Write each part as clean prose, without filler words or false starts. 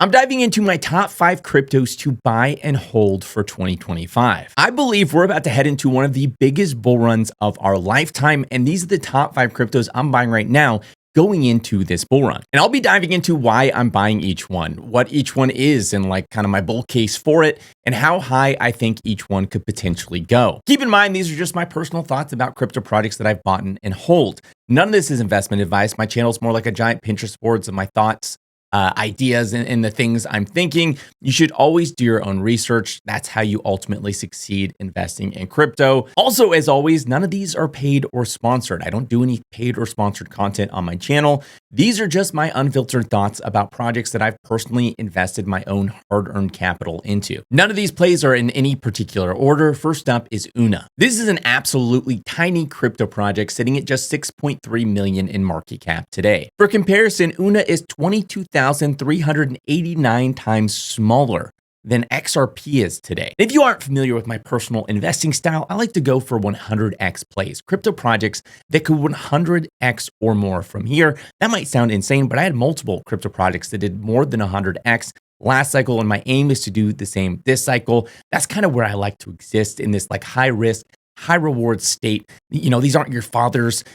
I'm diving into my top 5 cryptos to buy and hold for 2025. I believe we're about to head into one of the biggest bull runs of our lifetime, and these are the top 5 cryptos I'm buying right now going into this bull run. And I'll be diving into why I'm buying each one, what each one is, and like kind of my bull case for it, and how high I think each one could potentially go. Keep in mind, these are just my personal thoughts about crypto projects that I've bought and hold. None of this is investment advice. My channel is more like a giant Pinterest boards of my thoughts, ideas, and the things I'm thinking. You should always do your own research. That's how you ultimately succeed investing in crypto. Also, as always, none of these are paid or sponsored. I don't do any paid or sponsored content on my channel. These are just my unfiltered thoughts about projects that I've personally invested my own hard-earned capital into. None of these plays are in any particular order. First up is UNA. This is an absolutely tiny crypto project sitting at just 6.3 million in market cap today. For comparison, UNA is 22,389 times smaller than XRP is today. If you aren't familiar with my personal investing style, I like to go for 100x plays, crypto projects that could 100x or more from here. That might sound insane, but I had multiple crypto projects that did more than 100x last cycle, and my aim is to do the same this cycle. That's kind of where I like to exist, in this like high risk, high reward state. These aren't your father's,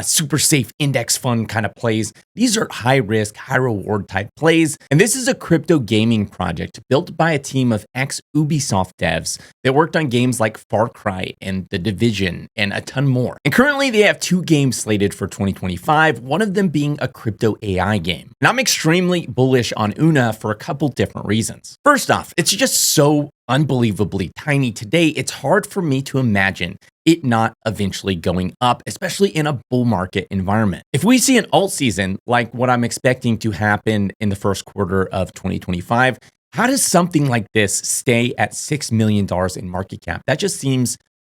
super safe index fund kind of plays. These are high risk, high reward type plays. And this is a crypto gaming project built by a team of ex-Ubisoft devs that worked on games like Far Cry and The Division and a ton more. And currently they have 2 games slated for 2025, one of them being a crypto AI game. And I'm extremely bullish on UNA for a couple different reasons. First off, it's just so unbelievably tiny today, it's hard for me to imagine it not eventually going up, especially in a bull market environment. If we see an alt season like what I'm expecting to happen in the first quarter of 2025, how does something like this stay at $6 million in market cap? That just seems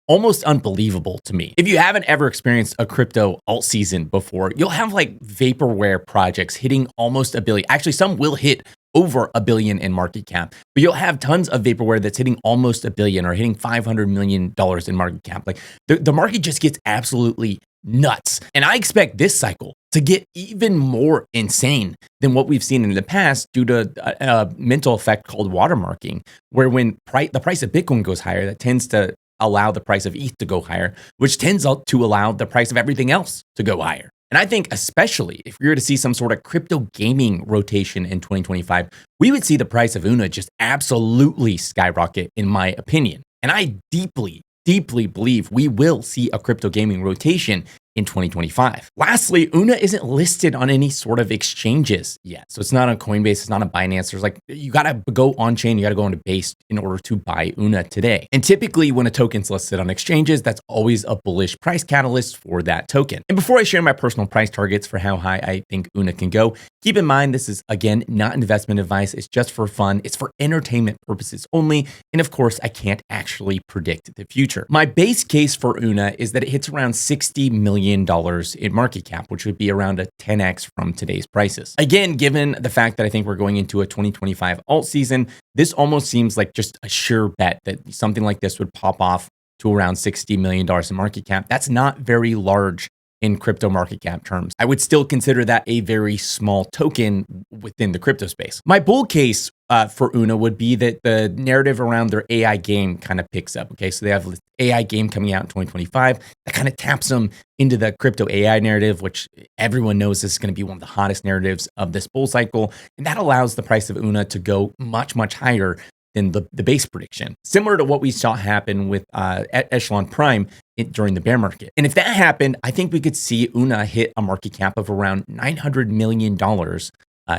almost unbelievable to me. If you haven't ever experienced a crypto alt season before, you'll have like vaporware projects hitting almost $1 billion. Actually, some will hit over $1 billion in market cap, but you'll have tons of vaporware that's hitting almost $1 billion or hitting $500 million in market cap. Like the market just gets absolutely nuts. And I expect this cycle to get even more insane than what we've seen in the past due to a mental effect called watermarking, where when the price of Bitcoin goes higher, that tends to allow the price of ETH to go higher, which tends to allow the price of everything else to go higher. And I think especially if we were to see some sort of crypto gaming rotation in 2025, we would see the price of UNA just absolutely skyrocket, in my opinion. And I deeply, deeply believe we will see a crypto gaming rotation in 2025. Lastly, UNA isn't listed on any sort of exchanges yet. So it's not on Coinbase, it's not on Binance. There's you gotta go on chain, you gotta go into Base in order to buy UNA today. And typically when a token's listed on exchanges, that's always a bullish price catalyst for that token. And before I share my personal price targets for how high I think UNA can go, keep in mind, this is again, not investment advice. It's just for fun. It's for entertainment purposes only. And of course, I can't actually predict the future. My base case for UNA is that it hits around $60 million in market cap, which would be around a 10x from today's prices. Again, given the fact that I think we're going into a 2025 alt season, this almost seems like just a sure bet that something like this would pop off to around $60 million in market cap. That's not very large in crypto market cap terms. I would still consider that a very small token within the crypto space. My bull case for UNA would be that the narrative around their AI game kind of picks up. Okay, so they have this AI game coming out in 2025 that kind of taps them into the crypto AI narrative, which everyone knows is going to be one of the hottest narratives of this bull cycle. And that allows the price of UNA to go much, much higher than the base prediction, similar to what we saw happen with Echelon Prime during the bear market. And if that happened, I think we could see UNA hit a market cap of around $900 million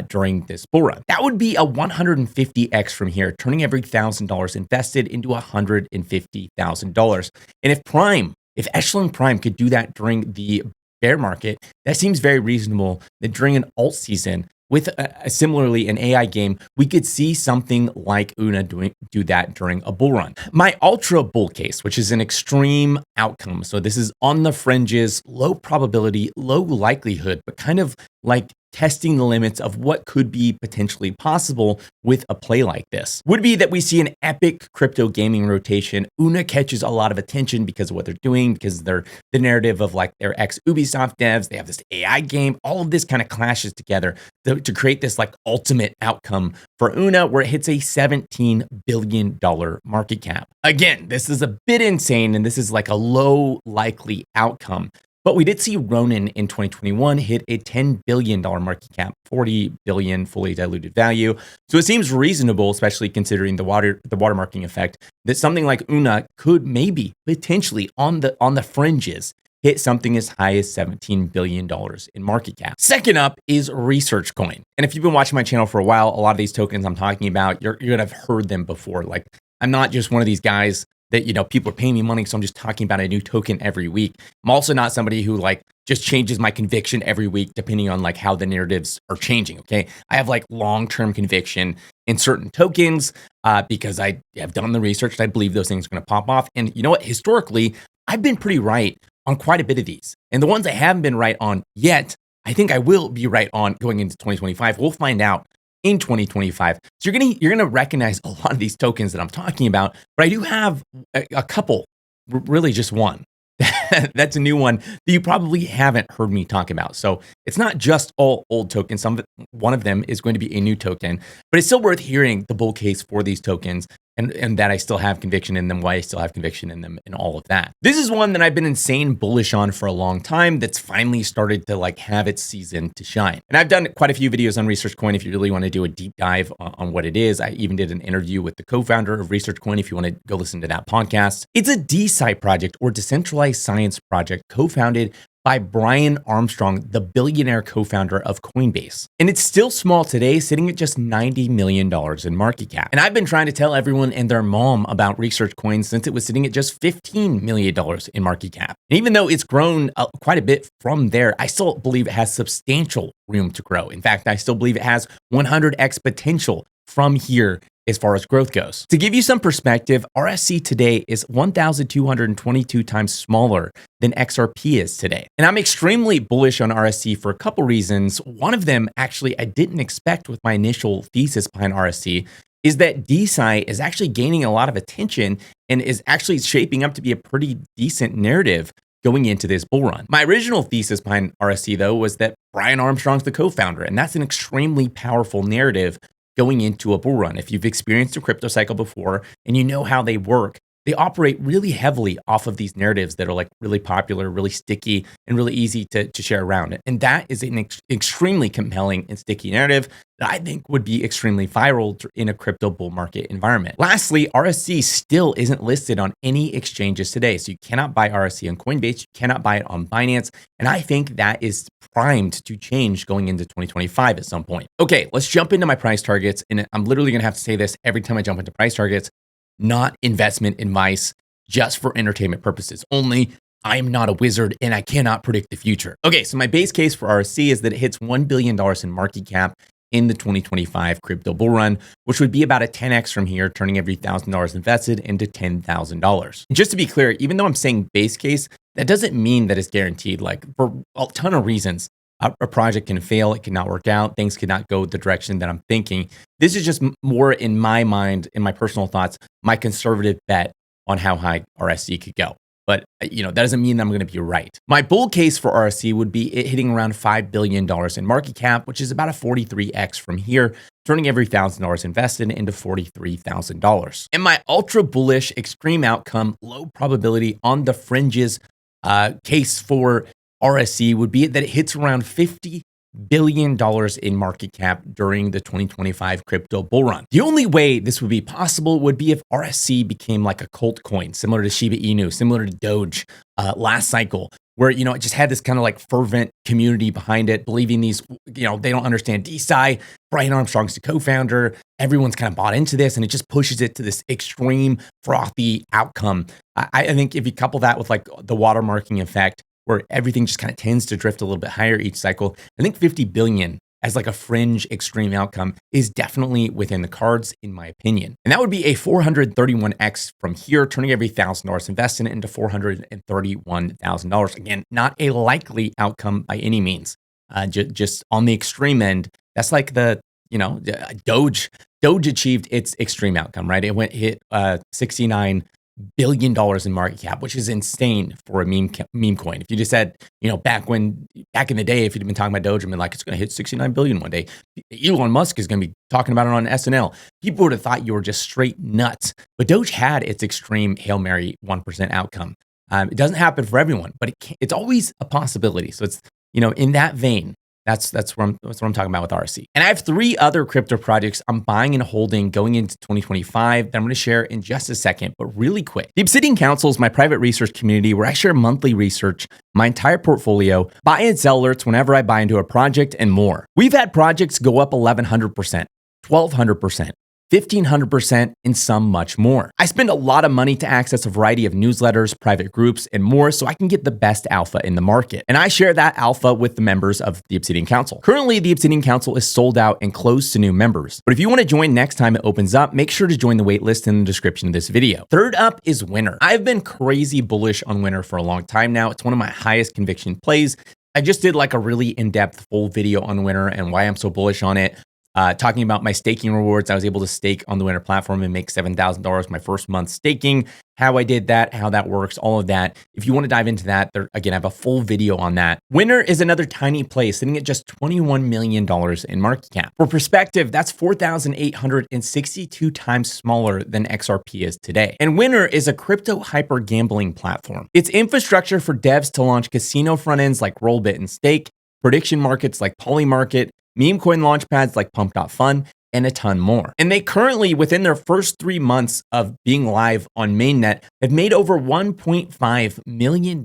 during this bull run. That would be a 150x from here, turning every $1,000 invested into $150,000. And if Echelon Prime could do that during the bear market, that seems very reasonable that during an alt season, with similarly an AI game, we could see something like UNA do that during a bull run. My ultra bull case, which is an extreme outcome, so this is on the fringes, low probability, low likelihood, but kind of like testing the limits of what could be potentially possible with a play like this. Would be that we see an epic crypto gaming rotation. Una catches a lot of attention because of what they're doing, because they're the narrative of like their ex-Ubisoft devs. They have this AI game. All of this kind of clashes together to create this like ultimate outcome for Una, where it hits a $17 billion market cap. Again, this is a bit insane, and this is like a low likely outcome. But we did see Ronin in 2021 hit a $10 billion market cap, 40 billion fully diluted value. So it seems reasonable, especially considering the watermarking effect, that something like Una could maybe potentially on the fringes hit something as high as $17 billion in market cap. Second up is Research Coin. And if you've been watching my channel for a while, a lot of these tokens I'm talking about, you're gonna have heard them before. Like, I'm not just one of these guys that, you know, people are paying me money, so I'm just talking about a new token every week. I'm also not somebody who like just changes my conviction every week depending on like how the narratives are changing, okay? I have like long-term conviction in certain tokens because I have done the research and I believe those things are gonna pop off. And you know what? Historically, I've been pretty right on quite a bit of these. And the ones I haven't been right on yet, I think I will be right on going into 2025. We'll find out in 2025. So you're gonna recognize a lot of these tokens that I'm talking about, but I do have a couple, really just one. That's a new one that you probably haven't heard me talk about. So it's not just all old tokens. One of them is going to be a new token, but it's still worth hearing the bull case for these tokens and that I still have conviction in them, why I still have conviction in them, and all of that. This is one that I've been insane bullish on for a long time that's finally started to like have its season to shine. And I've done quite a few videos on Research Coin if you really want to do a deep dive on what it is. I even did an interview with the co-founder of Research Coin if you want to go listen to that podcast. It's a DeSci project, or decentralized science project, co-founded by Brian Armstrong, the billionaire co-founder of Coinbase. And it's still small today, sitting at just $90 million in market cap. And I've been trying to tell everyone and their mom about Research Coin since it was sitting at just $15 million in market cap. And even though it's grown quite a bit from there, I still believe it has substantial room to grow. In fact, I still believe it has 100x potential from here as far as growth goes. To give you some perspective, RSC today is 1,222 times smaller than XRP is today. And I'm extremely bullish on RSC for a couple reasons. One of them, actually, I didn't expect with my initial thesis behind RSC, is that DeSci is actually gaining a lot of attention and is actually shaping up to be a pretty decent narrative going into this bull run. My original thesis behind RSC, though, was that Brian Armstrong's the co-founder, and that's an extremely powerful narrative going into a bull run. If you've experienced a crypto cycle before and you know how they work, they operate really heavily off of these narratives that are like really popular, really sticky, and really easy to share around. And that is an extremely compelling and sticky narrative that I think would be extremely viral in a crypto bull market environment. Lastly, RSC still isn't listed on any exchanges today. So you cannot buy RSC on Coinbase, you cannot buy it on Binance. And I think that is primed to change going into 2025 at some point. Okay, let's jump into my price targets. And I'm literally gonna have to say this every time I jump into price targets. Not investment advice, just for entertainment purposes only. I am not a wizard and I cannot predict the future. Okay, so my base case for RSC is that it hits $1 billion in market cap in the 2025 crypto bull run, which would be about a 10x from here, turning every $1,000 invested into $10,000. And just to be clear, even though I'm saying base case, that doesn't mean that it's guaranteed. Like, for a ton of reasons, a project can fail, it cannot work out, things could not go the direction that I'm thinking. This is just more in my mind, in my personal thoughts, my conservative bet on how high RSC could go. But you know, that doesn't mean that I'm going to be right. My bull case for RSC would be it hitting around $5 billion in market cap, which is about a 43x from here, turning every $1,000 invested into $43,000. And my ultra bullish, extreme outcome, low probability on the fringes case for RSC would be that it hits around $50 billion in market cap during the 2025 crypto bull run. The only way this would be possible would be if RSC became like a cult coin, similar to Shiba Inu, similar to Doge last cycle, where, you know, it just had this kind of like fervent community behind it, believing these, you know, they don't understand DeSci. Brian Armstrong's the co-founder. Everyone's kind of bought into this, and it just pushes it to this extreme frothy outcome. I think if you couple that with like the watermarking effect, where everything just kind of tends to drift a little bit higher each cycle, I think 50 billion as like a fringe extreme outcome is definitely within the cards, in my opinion. And that would be a 431x from here, turning every $1,000 invested into $431,000. Again, not a likely outcome by any means. just on the extreme end. That's like Doge achieved its extreme outcome, right? It hit $69 billion in market cap, which is insane for a meme coin. If you just said, back in the day, if you'd been talking about Doge, like it's going to hit 69 billion one day, Elon Musk is going to be talking about it on SNL. People would have thought you were just straight nuts. But Doge had its extreme Hail Mary 1% outcome. It doesn't happen for everyone, but it's always a possibility. So it's, in that vein, that's what I'm talking about with RSC. And I have 3 other crypto projects I'm buying and holding going into 2025 that I'm going to share in just a second, but really quick. The Obsidian Council is my private research community where I share monthly research, my entire portfolio, buy and sell alerts whenever I buy into a project, and more. We've had projects go up 1,100%, 1,200%. 1,500%, and some much more. I spend a lot of money to access a variety of newsletters, private groups, and more so I can get the best alpha in the market. And I share that alpha with the members of the Obsidian Council. Currently, the Obsidian Council is sold out and closed to new members. But if you want to join next time it opens up, make sure to join the waitlist in the description of this video. Third up is Winner. I've been crazy bullish on Winner for a long time now. It's one of my highest conviction plays. I just did like a really in-depth full video on Winner and why I'm so bullish on it. Talking about my staking rewards. I was able to stake on the Winner platform and make $7,000 my first month staking, how I did that, how that works, all of that. If you want to dive into that, again, I have a full video on that. Winner is another tiny play sitting at just $21 million in market cap. For perspective, that's 4,862 times smaller than XRP is today. And Winner is a crypto hyper gambling platform. It's infrastructure for devs to launch casino front ends like Rollbit and Stake, prediction markets like Polymarket, meme coin launchpads like Pump.Fun, and a ton more. And they currently, within their first 3 months of being live on mainnet, have made over $1.5 million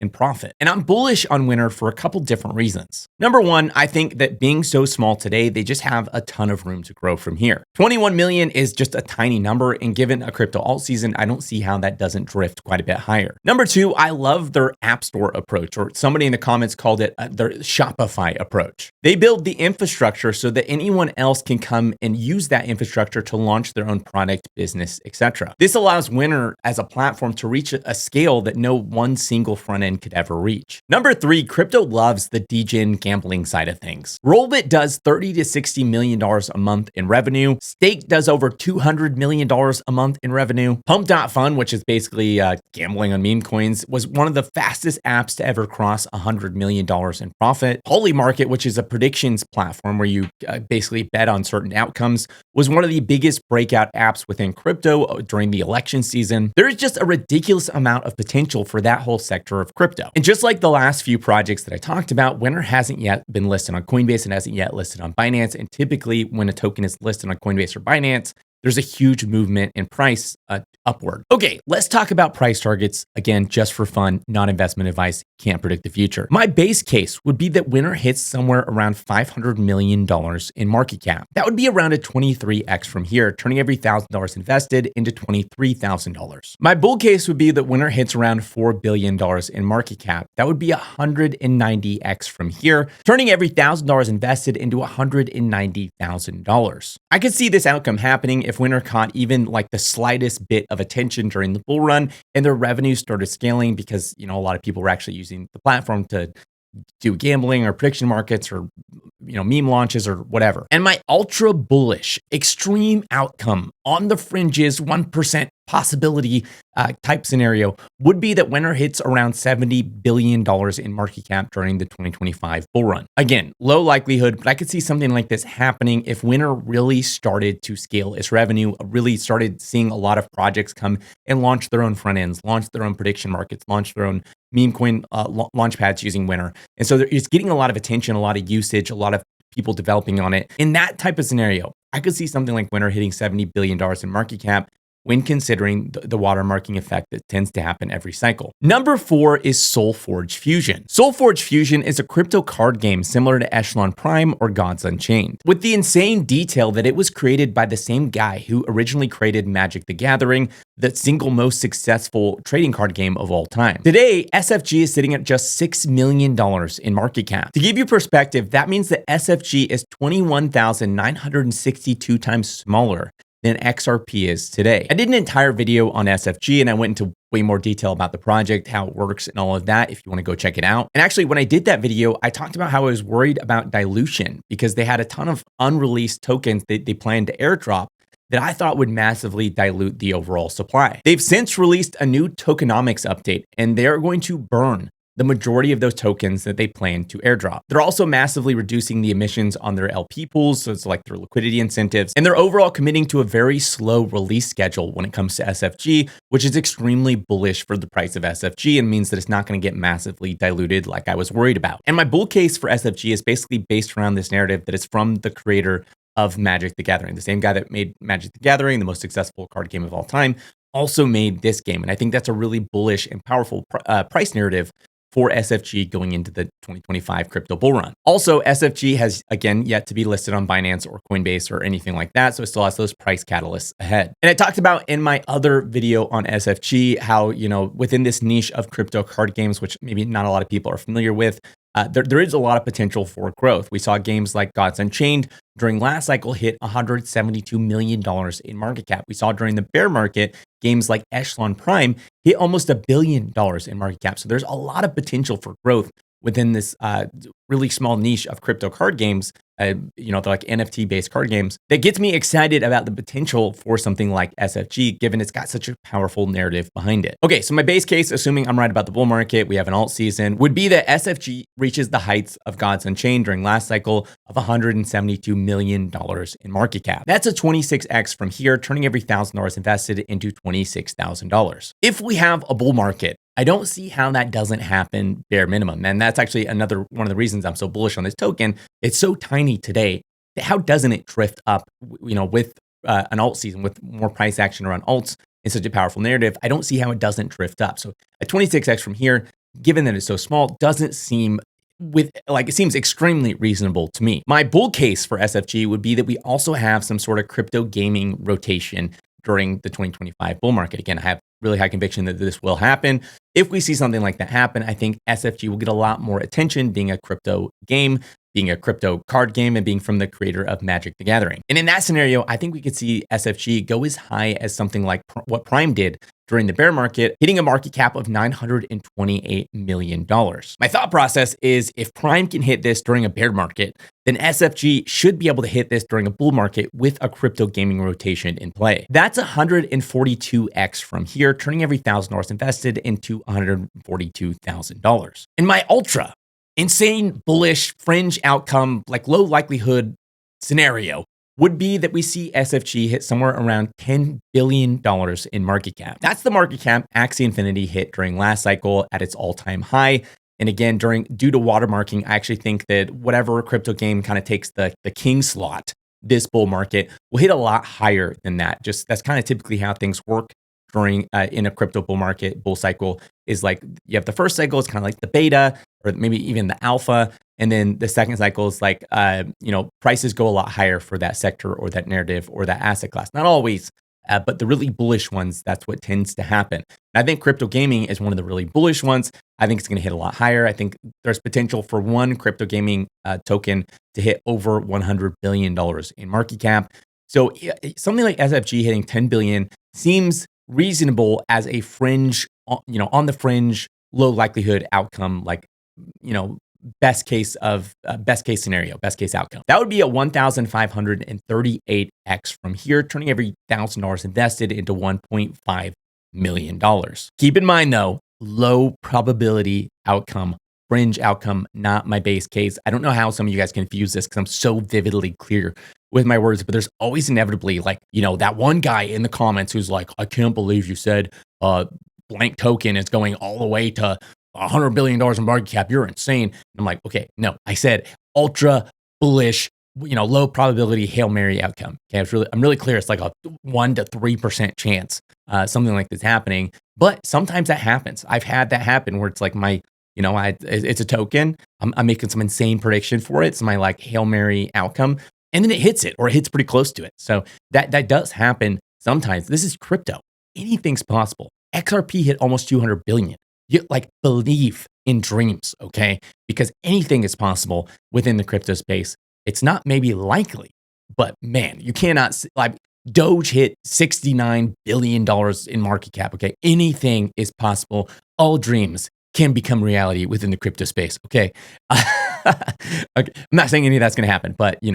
in profit. And I'm bullish on Winner for a couple different reasons. Number one, I think that being so small today, they just have a ton of room to grow from here. 21 million is just a tiny number, and given a crypto alt season, I don't see how that doesn't drift quite a bit higher. Number two, I love their app store approach, or somebody in the comments called it their Shopify approach. They build the infrastructure so that anyone else can come and use that infrastructure to launch their own product, business, etc. This allows Winner as a platform to reach a scale that no one single front end could ever reach. Number three, crypto loves the degen gambling side of things. Rollbit does $30 to $60 million a month in revenue. Stake does over $200 million a month in revenue. Pump.Fun, which is basically gambling on meme coins, was one of the fastest apps to ever cross $100 million in profit. Polymarket, which is a predictions platform where you basically bet on certain outcomes, was one of the biggest breakout apps within crypto during the election season. There is just a ridiculous amount of potential for that whole sector of crypto. And just like the last few projects that I talked about, Winner hasn't yet been listed on Coinbase and hasn't yet listed on Binance. And typically when a token is listed on Coinbase or Binance, there's a huge movement in price upward. Okay, let's talk about price targets. Again, just for fun, not investment advice, can't predict the future. My base case would be that Winner hits somewhere around $500 million in market cap. That would be around a 23x from here, turning every $1,000 invested into $23,000. My bull case would be that Winner hits around $4 billion in market cap. That would be 190x from here, turning every $1,000 invested into $190,000. I could see this outcome happening if Winner caught even like the slightest bit of attention during the bull run and their revenue started scaling because, a lot of people were actually using the platform to do gambling or prediction markets or, meme launches or whatever. And my ultra bullish extreme outcome on the fringes, 1% possibility type scenario would be that Winner hits around $70 billion in market cap during the 2025 bull run. Again, low likelihood, but I could see something like this happening if Winner really started to scale its revenue, really started seeing a lot of projects come and launch their own front ends, launch their own prediction markets, launch their own meme coin launch pads using Winner. And so it's getting a lot of attention, a lot of usage, a lot of people developing on it. In that type of scenario, I could see something like Winner hitting $70 billion in market cap when considering the watermarking effect that tends to happen every cycle. Number four is SoulForge Fusion. SoulForge Fusion is a crypto card game similar to Echelon Prime or Gods Unchained, with the insane detail that it was created by the same guy who originally created Magic the Gathering, the single most successful trading card game of all time. Today, SFG is sitting at just $6 million in market cap. To give you perspective, that means that SFG is 21,962 times smaller than XRP is today. I did an entire video on SFG and I went into way more detail about the project, how it works and all of that if you want to go check it out. And actually, when I did that video, I talked about how I was worried about dilution because they had a ton of unreleased tokens that they planned to airdrop that I thought would massively dilute the overall supply. They've since released a new tokenomics update, and they're going to burn the majority of those tokens that they plan to airdrop. They're also massively reducing the emissions on their LP pools, so it's like their liquidity incentives, and they're overall committing to a very slow release schedule when it comes to SFG, which is extremely bullish for the price of SFG and means that it's not going to get massively diluted like I was worried about. And my bull case for SFG is basically based around this narrative that it's from the creator of Magic the Gathering. The same guy that made Magic the Gathering, the most successful card game of all time, also made this game. And I think that's a really bullish and powerful price narrative for SFG going into the 2025 crypto bull run. Also, SFG has, again, yet to be listed on Binance or Coinbase or anything like that, so it still has those price catalysts ahead. And I talked about in my other video on SFG how, within this niche of crypto card games, which maybe not a lot of people are familiar with, there is a lot of potential for growth. We saw games like Gods Unchained during last cycle hit $172 million in market cap. We saw during the bear market, games like Echelon Prime hit almost $1 billion in market cap. So there's a lot of potential for growth within this really small niche of crypto card games, they're like NFT-based card games. That gets me excited about the potential for something like SFG, given it's got such a powerful narrative behind it. Okay, so my base case, assuming I'm right about the bull market, we have an alt season, would be that SFG reaches the heights of Gods Unchained during last cycle of $172 million in market cap. That's a 26x from here, turning every $1,000 invested into $26,000. If we have a bull market, I don't see how that doesn't happen bare minimum. And that's actually another one of the reasons I'm so bullish on this token. It's so tiny today. How doesn't it drift up, with an alt season, with more price action around alts in such a powerful narrative? I don't see how it doesn't drift up. So a 26x from here, given that it's so small, doesn't seem it seems extremely reasonable to me. My bull case for SFG would be that we also have some sort of crypto gaming rotation during the 2025 bull market. Again, I have really high conviction that this will happen. If we see something like that happen, I think SFG will get a lot more attention being a crypto game, being a crypto card game, and being from the creator of Magic the Gathering. And in that scenario, I think we could see SFG go as high as something like what Prime did during the bear market, hitting a market cap of $928 million. My thought process is if Prime can hit this during a bear market, then SFG should be able to hit this during a bull market with a crypto gaming rotation in play. That's 142x from here, turning every $1,000 invested into $142,000. In my ultra insane bullish fringe outcome, like low likelihood scenario, would be that we see SFG hit somewhere around $10 billion in market cap. That's the market cap Axie Infinity hit during last cycle at its all-time high. And again, due to watermarking, I actually think that whatever crypto game kind of takes the king slot, this bull market will hit a lot higher than that. Just that's kind of typically how things work during in a crypto bull market. Bull cycle is like you have the first cycle, it's kind of like the beta or maybe even the alpha. And then the second cycle is like, prices go a lot higher for that sector or that narrative or that asset class. Not always, but the really bullish ones, that's what tends to happen. And I think crypto gaming is one of the really bullish ones. I think it's going to hit a lot higher. I think there's potential for one crypto gaming token to hit over $100 billion in market cap. So something like SFG hitting 10 billion seems reasonable as a fringe, on the fringe, low likelihood outcome, like, best case scenario, best case outcome. That would be a 1,538x from here, turning every $1,000 invested into $1.5 million. Keep in mind though, low probability outcome, fringe outcome, not my base case. I don't know how some of you guys confuse this because I'm so vividly clear with my words, but there's always inevitably that one guy in the comments who's like, I can't believe you said blank token is going all the way to $100 billion in market cap. You're insane. And I'm like, okay, no, I said ultra bullish, low probability Hail Mary outcome. Okay, I'm really clear. It's like a 1 to 3% chance something like this happening. But sometimes that happens. I've had that happen where it's like it's a token. I'm making some insane prediction for it. It's my like Hail Mary outcome. And then it hits it or it hits pretty close to it. So that does happen sometimes. This is crypto. Anything's possible. XRP hit almost 200 billion. You believe in dreams, okay? Because anything is possible within the crypto space. It's not maybe likely, but man, you cannot Doge hit $69 billion in market cap. Okay. Anything is possible. All dreams can become reality within the crypto space. Okay. Okay. I'm not saying any of that's going to happen, but you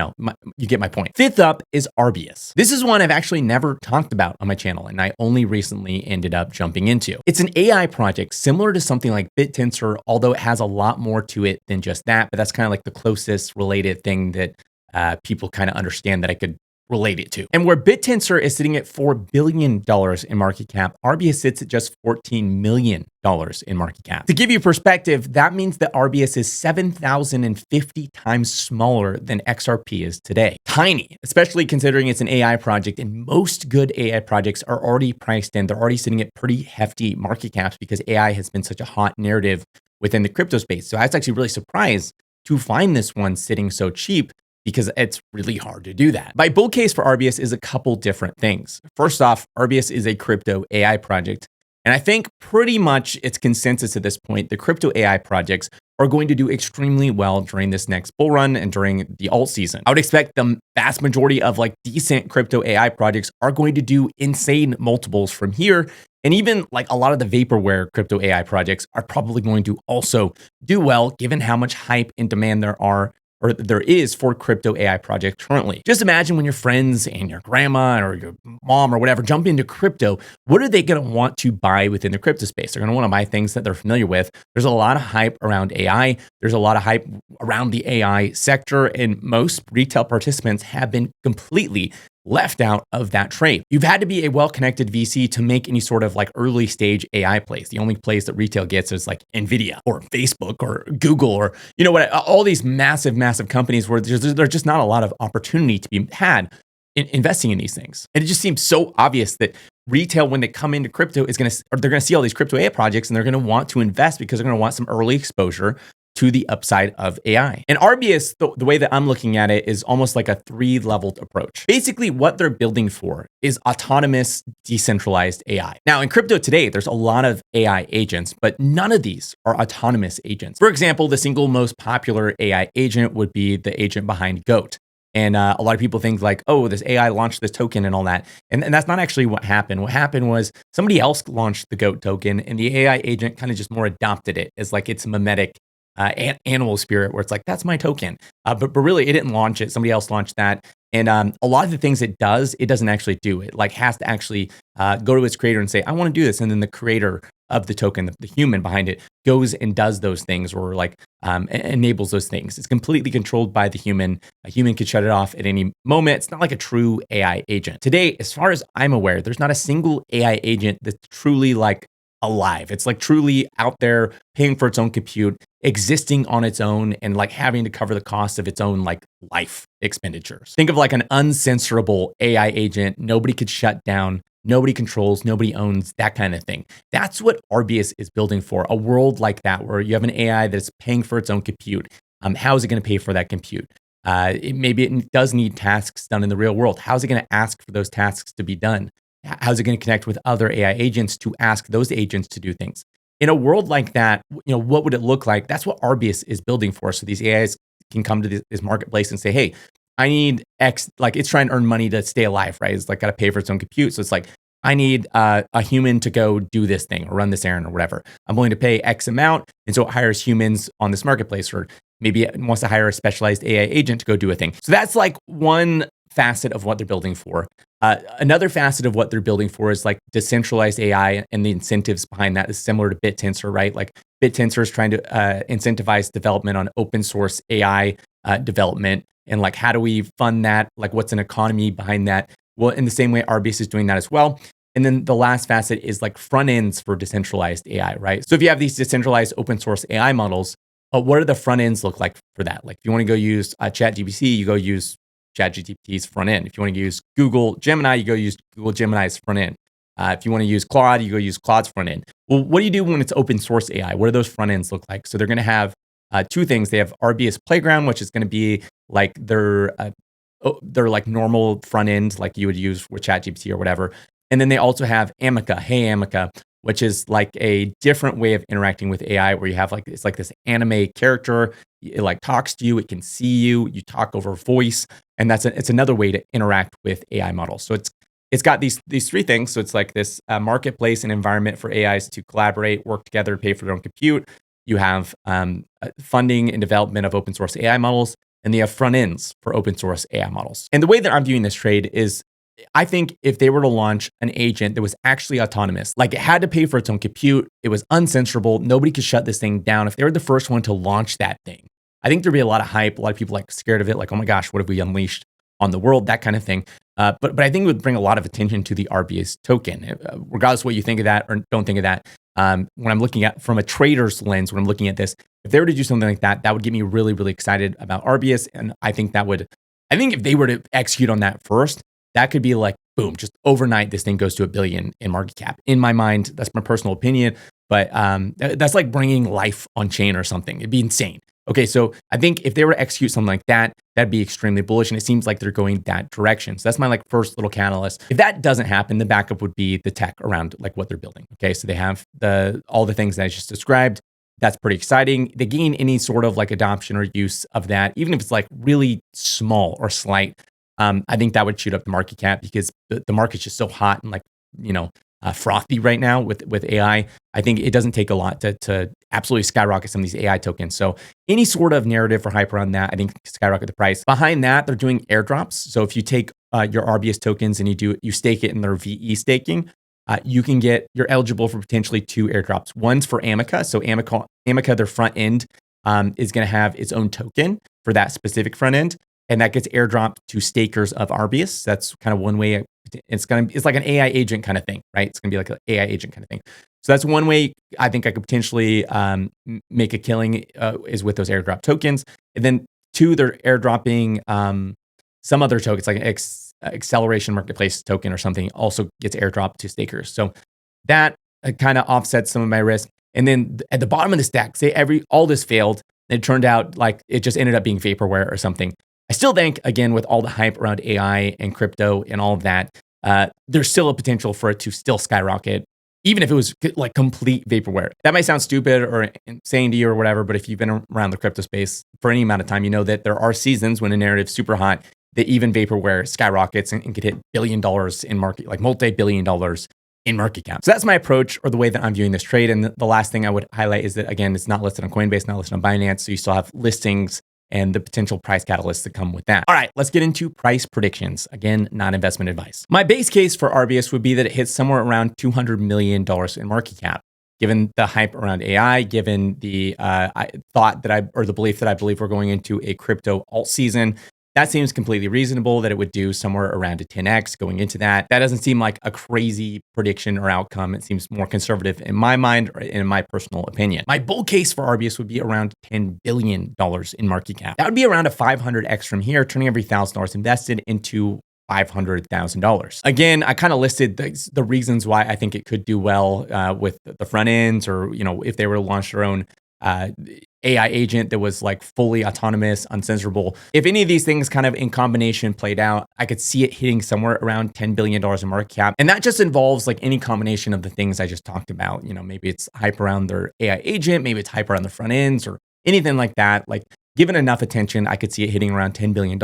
get my point. Fifth up is Arbus. This is one I've actually never talked about on my channel, and I only recently ended up jumping into. It's an AI project similar to something like BitTensor, although it has a lot more to it than just that. But that's kind of like the closest related thing that people kind of understand that I could relate it to. And where BitTensor is sitting at $4 billion in market cap, Arbus sits at just $14 million in market cap. To give you perspective, that means that Arbus is 7,050 times smaller than XRP is today. Tiny, especially considering it's an AI project, and most good AI projects are already priced in. They're already sitting at pretty hefty market caps because AI has been such a hot narrative within the crypto space. So I was actually really surprised to find this one sitting so cheap, because it's really hard to do that. My bull case for Arbus is a couple different things. First off, Arbus is a crypto AI project. And I think pretty much it's consensus at this point, the crypto AI projects are going to do extremely well during this next bull run and during the alt season. I would expect the vast majority of like decent crypto AI projects are going to do insane multiples from here. And even like a lot of the vaporware crypto AI projects are probably going to also do well, given how much hype and demand there is for crypto AI projects currently. Just imagine when your friends and your grandma or your mom or whatever jump into crypto, what are they going to want to buy within the crypto space? They're going to want to buy things that they're familiar with. There's a lot of hype around AI. There's a lot of hype around the AI sector, and most retail participants have been completely left out of that trade. You've had to be a well-connected VC to make any sort of like early stage AI plays. The only place that retail gets is like Nvidia or Facebook or Google or all these massive companies where there's just not a lot of opportunity to be had in investing in these things. And it just seems so obvious that retail, when they come into crypto, they're going to see all these crypto AI projects and they're going to want to invest because they're going to want some early exposure to the upside of AI. And Arbus, the way that I'm looking at it, is almost like a 3-leveled approach. Basically, what they're building for is autonomous, decentralized AI. Now, in crypto today, there's a lot of AI agents, but none of these are autonomous agents. For example, the single most popular AI agent would be the agent behind GOAT. And a lot of people think like, oh, this AI launched this token and all that. And that's not actually what happened. What happened was somebody else launched the GOAT token, and the AI agent kind of just more adopted it as like its mimetic animal spirit, where it's like, that's my token. But really, it didn't launch it. Somebody else launched that. And a lot of the things it doesn't actually do. It like has to actually go to its creator and say, I want to do this. And then the creator of the token, the human behind it, goes and does those things, or like enables those things. It's completely controlled by the human. A human could shut it off at any moment. It's not like a true AI agent. Today, as far as I'm aware, there's not a single AI agent that's truly like alive. It's like truly out there paying for its own compute, existing on its own, and like having to cover the cost of its own like life expenditures. Think of like an uncensorable AI agent. Nobody could shut down, nobody controls, nobody owns, that kind of thing. That's what Arbus is building for, a world like that where you have an AI that's paying for its own compute. How is it going to pay for that compute? Maybe it does need tasks done in the real world. How is it going to ask for those tasks to be done? How's it going to connect with other AI agents to ask those agents to do things? In a world like that, what would it look like? That's what Arbus is building for. So these AIs can come to this marketplace and say, hey, I need X, like it's trying to earn money to stay alive, right? It's like got to pay for its own compute. So it's like, I need a human to go do this thing or run this errand or whatever. I'm willing to pay X amount. And so it hires humans on this marketplace, or maybe it wants to hire a specialized AI agent to go do a thing. So that's like one facet of what they're building for. Another facet of what they're building for is like decentralized AI, and the incentives behind that is similar to BitTensor, right? Like BitTensor is trying to incentivize development on open source AI development. And like, how do we fund that? Like, what's an economy behind that? Well, in the same way, Arbus is doing that as well. And then the last facet is like front ends for decentralized AI, right? So if you have these decentralized open source AI models, what do the front ends look like for that? Like if you want to go use ChatGPT, you go use ChatGPT's front end. If you want to use Google Gemini, you go use Google Gemini's front end. If you want to use Claude, you go use Claude's front end. Well, what do you do when it's open source AI? What do those front ends look like? So they're going to have two things. They have Arbus Playground, which is going to be like their like normal front end, like you would use with ChatGPT or whatever. And then they also have Amica, Hey Amica, which is like a different way of interacting with AI, where you have like, it's like this anime character. It like talks to you, it can see you, you talk over voice. And it's another way to interact with AI models. So it's it's got these three things. So it's like this marketplace and environment for AIs to collaborate, work together, pay for their own compute. You have funding and development of open source AI models, and they have front ends for open source AI models. And the way that I'm viewing this trade is, I think if they were to launch an agent that was actually autonomous, like it had to pay for its own compute, it was uncensorable, nobody could shut this thing down. If they were the first one to launch that thing, I think there'd be a lot of hype, a lot of people like scared of it, like, oh my gosh, what have we unleashed on the world, that kind of thing. But I think it would bring a lot of attention to the Arbus token, regardless of what you think of that or don't think of that. When I'm looking at from a trader's lens, when I'm looking at this, if they were to do something like that, that would get me really, really excited about Arbus. And I think if they were to execute on that first, that could be like, boom, just overnight, this thing goes to $1 billion in market cap. In my mind, that's my personal opinion, but that's like bringing life on chain or something. It'd be insane. Okay, so I think if they were to execute something like that, that'd be extremely bullish, and it seems like they're going that direction. So that's my like first little catalyst. If that doesn't happen, the backup would be the tech around like what they're building. Okay, so they have all the things that I just described. That's pretty exciting. They gain any sort of like adoption or use of that, even if it's like really small or slight. I think that would shoot up the market cap because the market's just so hot and like, frothy right now with AI. I think it doesn't take a lot to absolutely skyrocket some of these AI tokens. So any sort of narrative or hype around that, I think skyrocket the price. Behind that, they're doing airdrops. So if you take your Arbus tokens and you stake it in their VE staking, you're eligible for potentially 2 airdrops. One's for Amica. So Amica, their front end, is going to have its own token for that specific front end. And that gets airdropped to stakers of Arbus. That's kind of one way. It's like an AI agent kind of thing, right? It's going to be like an AI agent kind of thing. So that's one way I think I could potentially make a killing is with those airdrop tokens. And then 2, they're airdropping some other tokens, like an acceleration marketplace token or something, also gets airdropped to stakers. So that kind of offsets some of my risk. And then at the bottom of the stack, say all this failed, and it turned out like it just ended up being vaporware or something. I still think, again, with all the hype around AI and crypto and all of that, there's still a potential for it to still skyrocket, even if it was like complete vaporware. That might sound stupid or insane to you or whatever, but if you've been around the crypto space for any amount of time, you know that there are seasons when a narrative's super hot that even vaporware skyrockets and could hit $1 billion in market, like multi-billion dollars in market cap. So that's my approach or the way that I'm viewing this trade. And the last thing I would highlight is that, again, it's not listed on Coinbase, not listed on Binance. So you still have listings and the potential price catalysts that come with that. All right, let's get into price predictions. Again, not investment advice. My base case for Arbus would be that it hits somewhere around $200 million in market cap. Given the hype around AI, given the the belief that I believe we're going into a crypto alt season, that seems completely reasonable that it would do somewhere around a 10x going into that. That doesn't seem like a crazy prediction or outcome. It seems more conservative in my mind or in my personal opinion. My bull case for Arbus would be around $10 billion in market cap. That would be around a 500x from here, turning every $1,000 invested into $500,000. Again, I kind of listed the reasons why I think it could do well with the front ends, or if they were to launch their own AI agent that was like fully autonomous, uncensorable. If any of these things kind of in combination played out, I could see it hitting somewhere around $10 billion in market cap. And that just involves like any combination of the things I just talked about. Maybe it's hype around their AI agent, maybe it's hype around the front ends or anything like that. Like given enough attention, I could see it hitting around $10 billion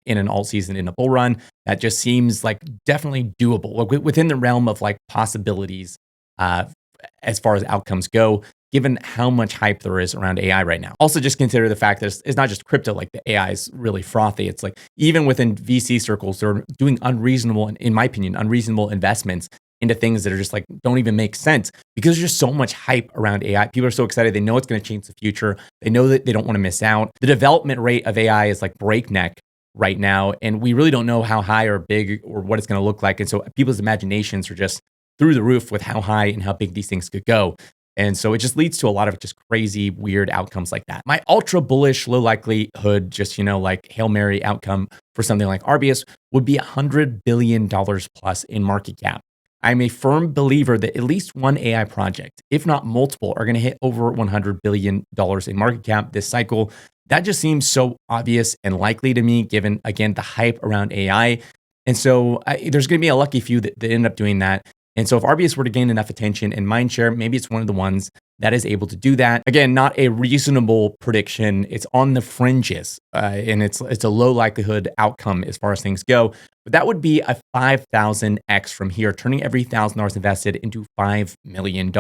in an alt season in a bull run. That just seems like definitely doable within the realm of like possibilities as far as outcomes go, given how much hype there is around AI right now. Also, just consider the fact that it's not just crypto, like the AI is really frothy. It's like even within VC circles, they're doing in my opinion, unreasonable investments into things that are just like, don't even make sense because there's just so much hype around AI. People are so excited. They know it's going to change the future. They know that they don't want to miss out. The development rate of AI is like breakneck right now. And we really don't know how high or big or what it's going to look like. And so people's imaginations are just through the roof with how high and how big these things could go. And so it just leads to a lot of just crazy, weird outcomes like that. My ultra bullish, low likelihood, just, like Hail Mary outcome for something like Arbus would be $100 billion plus in market cap. I'm a firm believer that at least one AI project, if not multiple, are going to hit over $100 billion in market cap this cycle. That just seems so obvious and likely to me, given, again, the hype around AI. And so there's going to be a lucky few that end up doing that. And so if Arbus were to gain enough attention and mindshare, maybe it's one of the ones that is able to do that. Again, not a reasonable prediction. It's on the fringes, and it's a low likelihood outcome as far as things go. But that would be a 5,000x from here, turning every $1,000 invested into $5 million.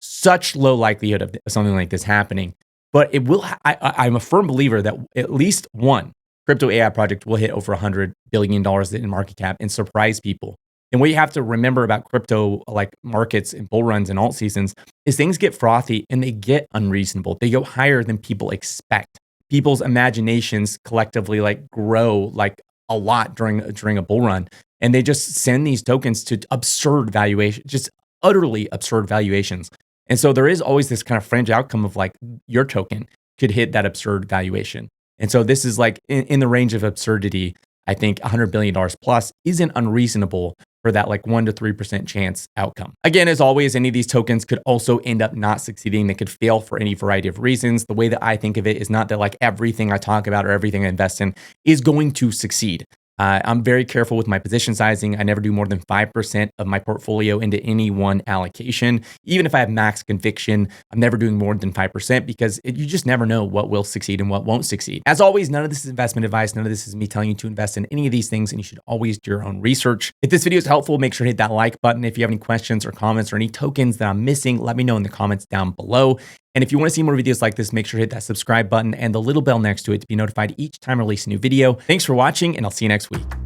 Such low likelihood of something like this happening. But it will. I'm a firm believer that at least one crypto AI project will hit over $100 billion in market cap and surprise people. And what you have to remember about crypto, like markets and bull runs and alt seasons, is things get frothy and they get unreasonable. They go higher than people expect. People's imaginations collectively like grow like a lot during a bull run, and they just send these tokens to absurd valuation, just utterly absurd valuations. And so there is always this kind of fringe outcome of like your token could hit that absurd valuation. And so this is like in the range of absurdity. I think $100 billion plus isn't unreasonable for that like 1 to 3% chance outcome. Again, as always, any of these tokens could also end up not succeeding. They could fail for any variety of reasons. The way that I think of it is not that like everything I talk about or everything I invest in is going to succeed. I'm very careful with my position sizing. I never do more than 5% of my portfolio into any one allocation. Even if I have max conviction, I'm never doing more than 5% because you just never know what will succeed and what won't succeed. As always, none of this is investment advice. None of this is me telling you to invest in any of these things, and you should always do your own research. If this video is helpful, make sure to hit that like button. If you have any questions or comments or any tokens that I'm missing, let me know in the comments down below. And if you want to see more videos like this, make sure to hit that subscribe button and the little bell next to it to be notified each time I release a new video. Thanks for watching, and I'll see you next week.